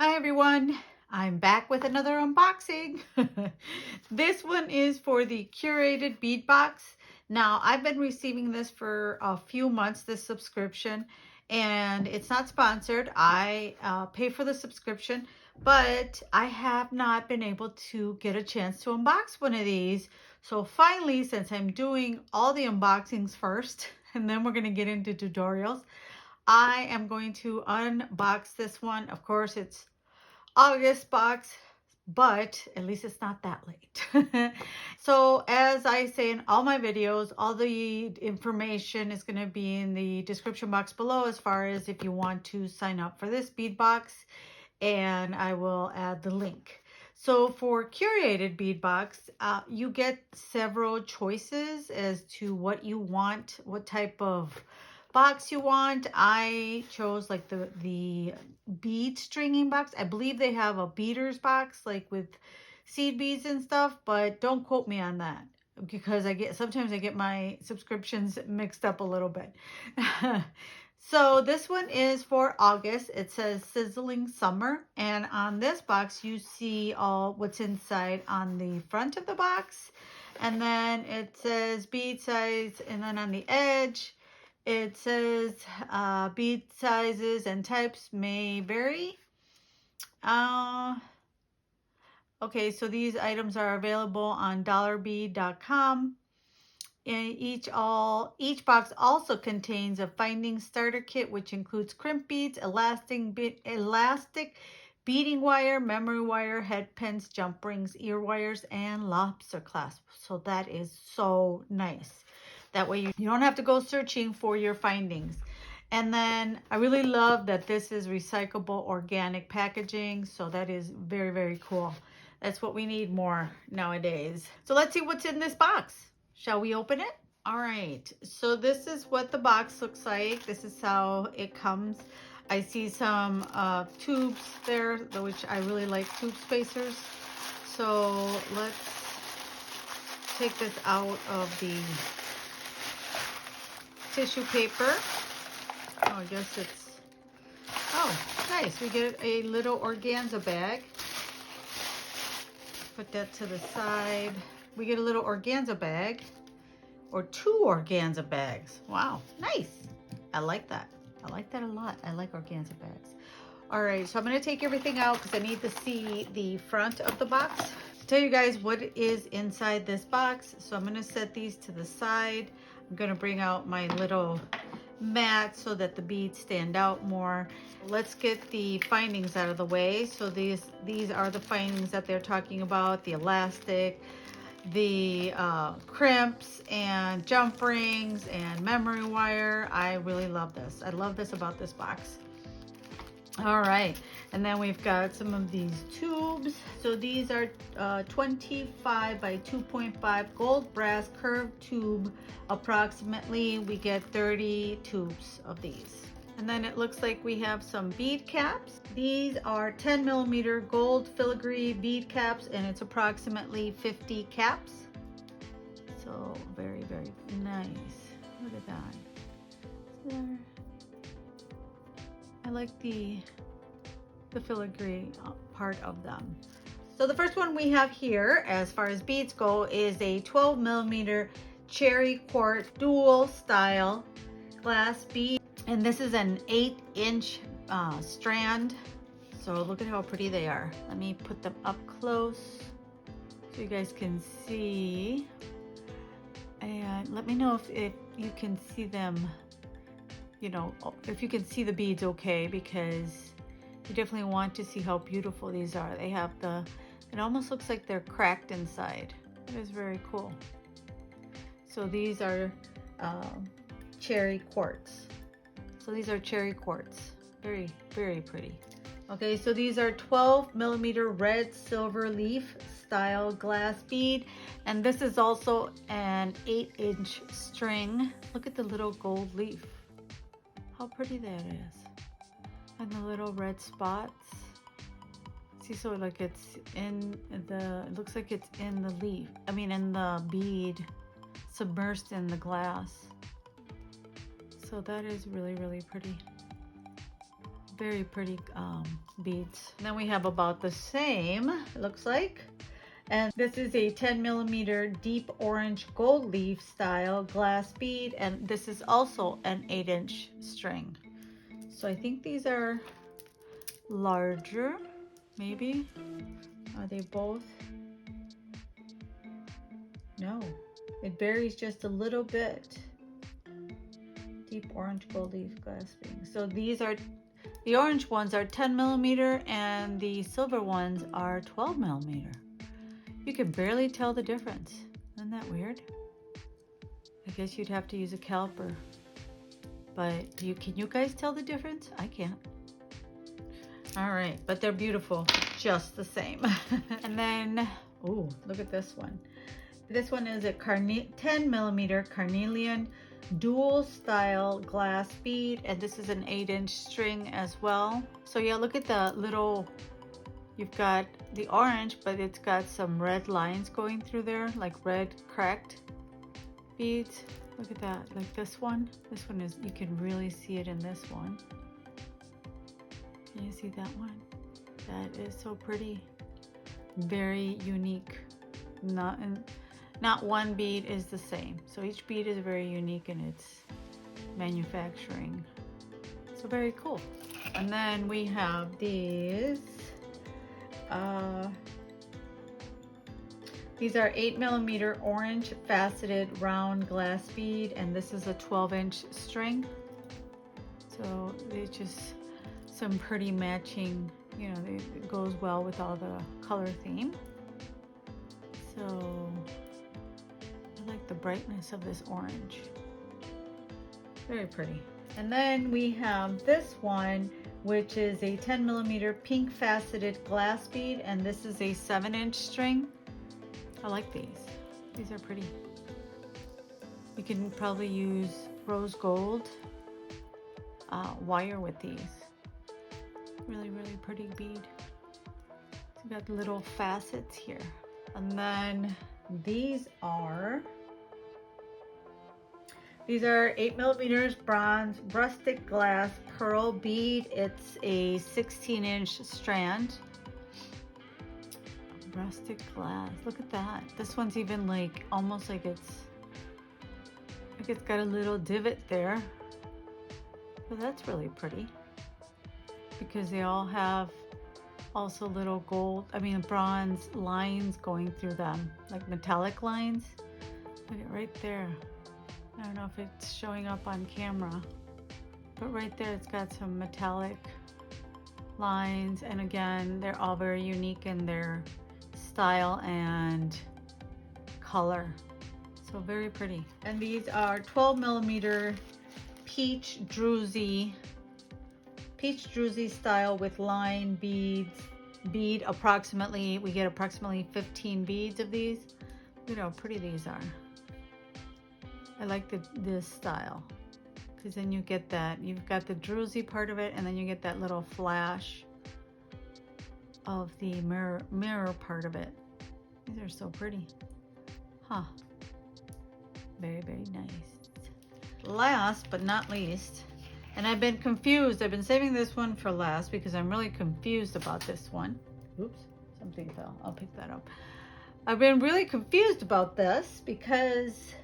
Hi everyone, I'm back with another unboxing. This one is for the curated bead box. Now I've been receiving this for a few months, this subscription, and it's not sponsored. I pay for the subscription, but I have not been able to get a chance to unbox one of these. So finally, since I'm doing all the unboxings first, and then we're going to get into tutorials, I am going to unbox this one. Of course, it's August box, but at least it's not that late. So as I say in all my videos, all the information is going to be in the description box below as far as if you want to sign up for this bead box, and I will add the link. So for curated bead box, you get several choices as to what you want, what type of box you want. I chose like the bead stringing box. I believe they have a beaders box like with seed beads and stuff, but don't quote me on that because sometimes I get my subscriptions mixed up a little bit. So this one is for August. It says Sizzling Summer, and on this box you see all what's inside on the front of the box, and then it says bead size, and then on the edge it says bead sizes and types may vary. Okay, so these items are available on dollarbead.com. And each box also contains a finding starter kit, which includes crimp beads, elastic beading wire, memory wire, head pins, jump rings, ear wires, and lobster clasp. So that is so nice. That way you don't have to go searching for your findings. And then I really love that this is recyclable organic packaging. So that is very, very cool. That's what we need more nowadays. So let's see what's in this box. Shall we open it? All right, so this is what the box looks like. This is how it comes. I see some tubes there, which I really like tube spacers. So let's take this out of the tissue paper. Oh, I guess it's, oh, nice. We get a little organza bag. Put that to the side. We get a little organza bag, or 2 organza bags. Wow, nice. I like that. I like that a lot. I like organza bags. All right, so I'm gonna take everything out because I need to see the front of the box. To tell you guys what is inside this box. So I'm gonna set these to the side. I'm gonna bring out my little mat so that the beads stand out more. Let's get the findings out of the way. So these are the findings that they're talking about: the elastic, the crimps and jump rings and memory wire. I really love this. I love this about this box. All right, and then we've got some of these tubes. So these are 25 by 2.5 gold brass curved tube. Approximately we get 30 tubes of these. And then it looks like we have some bead caps. These are 10 millimeter gold filigree bead caps, and it's approximately 50 caps. So very, very nice. Look at that. There. I like the filigree part of them. So the first one we have here, as far as beads go, is a 12 millimeter cherry quartz dual style glass bead. And this is an 8-inch strand. So look at how pretty they are. Let me put them up close so you guys can see. And let me know if you can see them, you know, if you can see the beads okay, because you definitely want to see how beautiful these are. They have it almost looks like they're cracked inside. It is very cool. So these are cherry quartz. So these are cherry quartz. Very, very pretty. Okay, so these are 12 millimeter red silver leaf style glass bead. And this is also an 8-inch string. Look at the little gold leaf. How pretty that is. And the little red spots. See, so like it's in it looks like it's in the leaf. I mean, in the bead, submersed in the glass. So that is really, really pretty. Very pretty beads. And then we have about the same, it looks like. And this is a 10 millimeter deep orange gold leaf style glass bead. And this is also an 8-inch string. So I think these are larger, maybe. Are they both? No, it varies just a little bit. Deep orange gold leaf glass bead. So these are, the orange ones are 10 millimeter and the silver ones are 12 millimeter. You can barely tell the difference. Isn't that weird? I guess you'd have to use a caliper. But can you guys tell the difference? I can't. All right, but they're beautiful, just the same. And then, oh, look at this one. This one is a 10 millimeter carnelian dual style glass bead, and this is an 8-inch string as well. So yeah, look at the little, you've got the orange, but it's got some red lines going through there, like red cracked beads. Look at that, like this one is, you can really see it in this one. Can you see that one? That is so pretty. Very unique. Not one bead is the same. So each bead is very unique in its manufacturing. So very cool. And then we have these. These are 8 millimeter orange faceted round glass bead, and this is a 12-inch string. So it's just some pretty matching, you know, it goes well with all the color theme. So I like the brightness of this orange. Very pretty. And then we have this one, which is a 10 millimeter pink faceted glass bead, and this is a 7-inch string. I like these. These are pretty. You can probably use rose gold wire with these. Really, really pretty bead. It's got little facets here. And then these are 8 millimeters bronze rustic glass pearl bead. It's a 16-inch strand. Rustic glass. Look at that. This one's even like almost like it's got a little divot there. But that's really pretty because they all have also little bronze lines going through them, like metallic lines. Look at right there. I don't know if it's showing up on camera, but right there it's got some metallic lines, and again, they're all very unique in their style and color. So very pretty. And these are 12 millimeter peach druzy style with line beads. We get approximately 15 beads of these. Look at how pretty these are. I like this style because then you get that, you've got the druzy part of it, and then you get that little flash of the mirror part of it. These are so pretty. Huh. Very, very nice. Last but not least, and I've been confused. I've been saving this one for last because I'm really confused about this one. Oops, something fell. I'll pick that up. I've been really confused about this because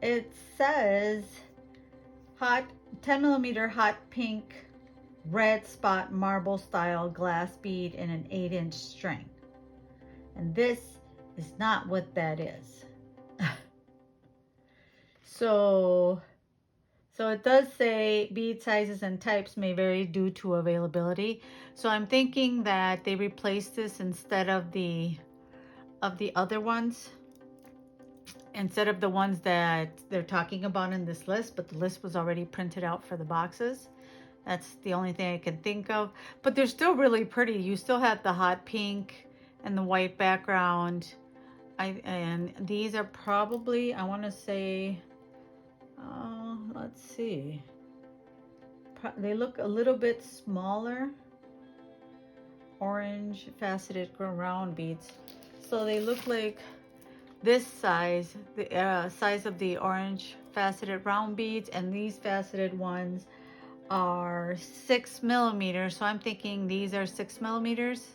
it says 10 millimeter hot pink red spot marble style glass bead in an 8-inch string. And this is not what that is. So it does say bead sizes and types may vary due to availability. So I'm thinking that they replaced this instead of the other ones. Instead of the ones that they're talking about in this list, but the list was already printed out for the boxes. That's the only thing I can think of. But they're still really pretty. You still have the hot pink and the white background. And these are probably, I want to say, let's see. They look a little bit smaller. Orange faceted round beads. So they look like this size, the size of the orange faceted round beads, and these faceted ones are 6 millimeters. So I'm thinking these are 6 millimeters,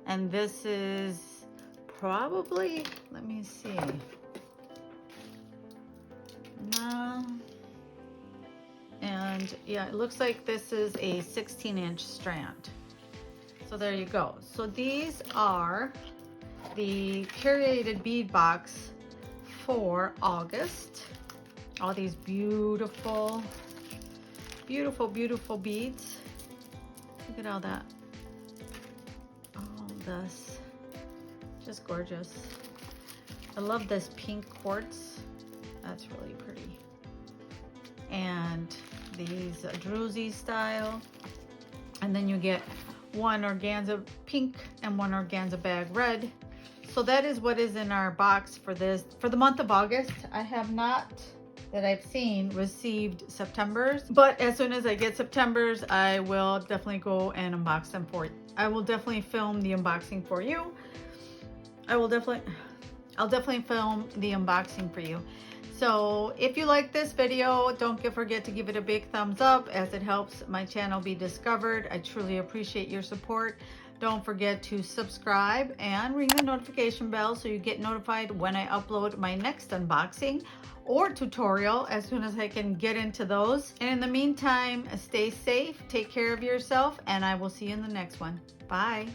and this is probably, let me see. No. And yeah, it looks like this is a 16-inch strand. So there you go. So these are the curated bead box for August. All these beautiful, beautiful, beautiful beads. Look at all that. All this. Just gorgeous. I love this pink quartz. That's really pretty. And these druzy style. And then you get one organza pink and one organza bag red. So that is what is in our box for this, for the month of August. I have not, that I've seen, received September's, but as soon as I get September's, I will definitely go and unbox them for you. I will definitely film the unboxing for you. I'll definitely film the unboxing for you. So if you like this video, don't forget to give it a big thumbs up, as it helps my channel be discovered. I truly appreciate your support. Don't forget to subscribe and ring the notification bell so you get notified when I upload my next unboxing or tutorial as soon as I can get into those. And in the meantime, stay safe, take care of yourself, and I will see you in the next one. Bye.